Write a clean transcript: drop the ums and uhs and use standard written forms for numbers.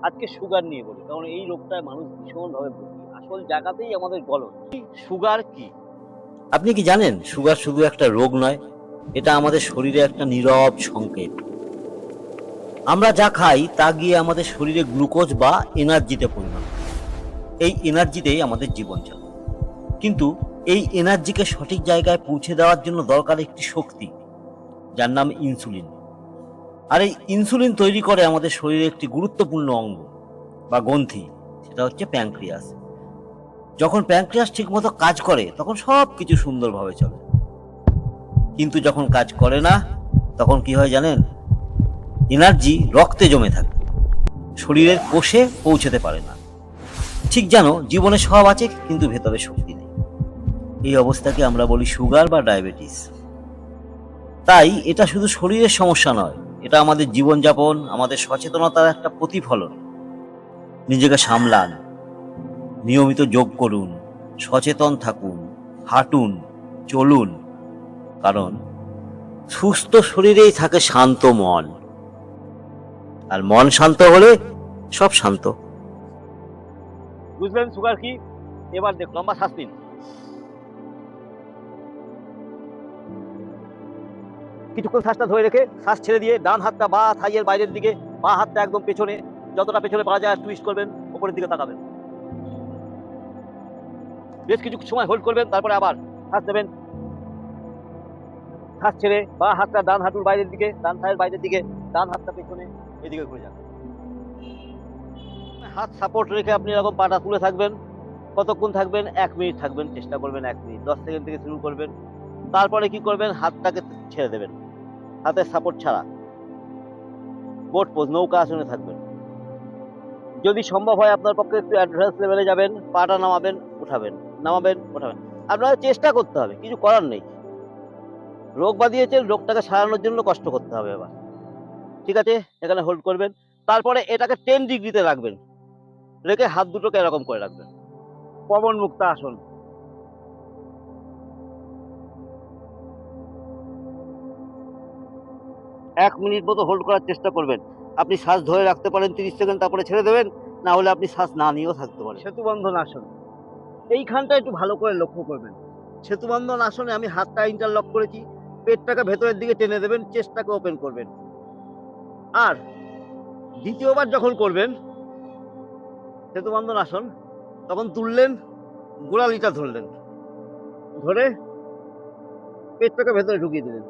আজকে সুগার নিয়ে বলি, কারণ এই রোগটায় মানুষ ভীষণভাবে ভুগি। আসল জায়গাতেই আমাদের গলদ। সুগার কি? আপনি কি জানেন সুগার শুধু একটা রোগ নয়, এটা আমাদের শরীরে একটা নীরব সংকেত। আমরা যা খাই তা গিয়ে আমাদের শরীরে গ্লুকোজ বা এনার্জিতে পরিণত হয়। এই এনার্জিতেই আমাদের জীবন চলে। কিন্তু এই এনার্জিকে সঠিক জায়গায় পৌঁছে দেওয়ার জন্য দরকার একটি শক্তি, যার নাম ইনসুলিন। আর এই ইনসুলিন তৈরি করে আমাদের শরীরে একটি গুরুত্বপূর্ণ অঙ্গ বা গ্রন্থি, সেটা হচ্ছে প্যানক্রিয়াস। যখন প্যানক্রিয়াস ঠিকমতো কাজ করে তখন সব কিছু সুন্দরভাবে চলে। কিন্তু যখন কাজ করে না, তখন কি হয় জানেন? এনার্জি রক্তে জমে থাকে, শরীরের কোষে পৌঁছতে পারে না। ঠিক জানো, জীবনে সব আছে কিন্তু ভেতরে শক্তি নেই। এই অবস্থাকে আমরা বলি সুগার বা ডায়াবেটিস। তাই এটা শুধু শরীরের সমস্যা নয়, এটা আমাদের জীবনযাপন, আমাদের সচেতনতার একটা প্রতিফলন। নিজেকে সামলান, নিয়মিত যোগ করুন, সচেতন থাকুন, হাঁটুন, চলুন, কারণ সুস্থ শরীরেই থাকে শান্ত মন, আর মন শান্ত হলে সব শান্ত। বুঝলেন সুগার কি? এবার দেখ, লম্বা শ্বাস নিন। কিছুক্ষণ শ্বাসটা ধরে রেখে শ্বাস ছেড়ে দিয়ে ডান হাতটা বা থাইয়ের বাইরের দিকে, বা হাতটা একদম পেছনে, যতটা পেছনে পারা যায় টুইস্ট করবেন, উপরের দিকে তাকাবেন। বেশ কিছু সময় হোল্ড করবেন, তারপরে আবার শ্বাস নেবেন। শ্বাস ছেড়ে বা হাতটা ডান হাঁটুর বাইরের দিকে, ডান থাইয়ের বাইরের দিকে, ডান হাতটা পেছনে, এদিকে ঘুরে যান। হাত সাপোর্ট রেখে আপনি এরকম পাটা তুলে থাকবেন। কতক্ষণ থাকবেন? 1 মিনিট থাকবেন, চেষ্টা করবেন 1 মিনিট। 10 সেকেন্ড থেকে শুরু করবেন। তারপরে কি করবেন? হাতটাকে ছেড়ে দেবেন, হাতের সাপোর্ট ছাড়া। বোট পোজ, নৌকা আসনে থাকবেন। যদি সম্ভব হয় আপনার পক্ষে একটু অ্যাডভান্স লেভেলে যাবেন, পাটা নামাবেন, উঠাবেন, নামাবেন, উঠাবেন। আপনাকে চেষ্টা করতে হবে, কিছু করার নেই। রোগ বাঁধিয়েছেন, রোগটাকে সারানোর জন্য কষ্ট করতে হবে এবার। ঠিক আছে, এখানে হোল্ড করবেন। তারপরে এটাকে 10 ডিগ্রিতে রাখবেন, রেখে হাত দুটোকে এরকম করে রাখবেন। পবন মুক্ত আসন। 1 মিনিট মতো হোল্ড করার চেষ্টা করবেন। আপনি শ্বাস ধরে রাখতে পারেন 30 সেকেন্ড, তারপরে ছেড়ে দেবেন। না হলে আপনি শ্বাস না নিয়েও থাকতে পারেন। সেতুবন্ধন আসন, এইখানটা একটু ভালো করে লক্ষ্য করবেন। সেতুবন্ধন আসনে আমি হাতটা ইন্টারলক করেছি, পেটটাকে ভেতরের দিকে টেনে দেবেন, চেস্টটাকে ওপেন করবেন। আর দ্বিতীয়বার যখন করবেন সেতুবন্ধন আসন, তখন তুললেন, গোড়ালিটা ধরলেন, ধরে পেটটাকে ভেতরে ঢুকিয়ে দিলেন।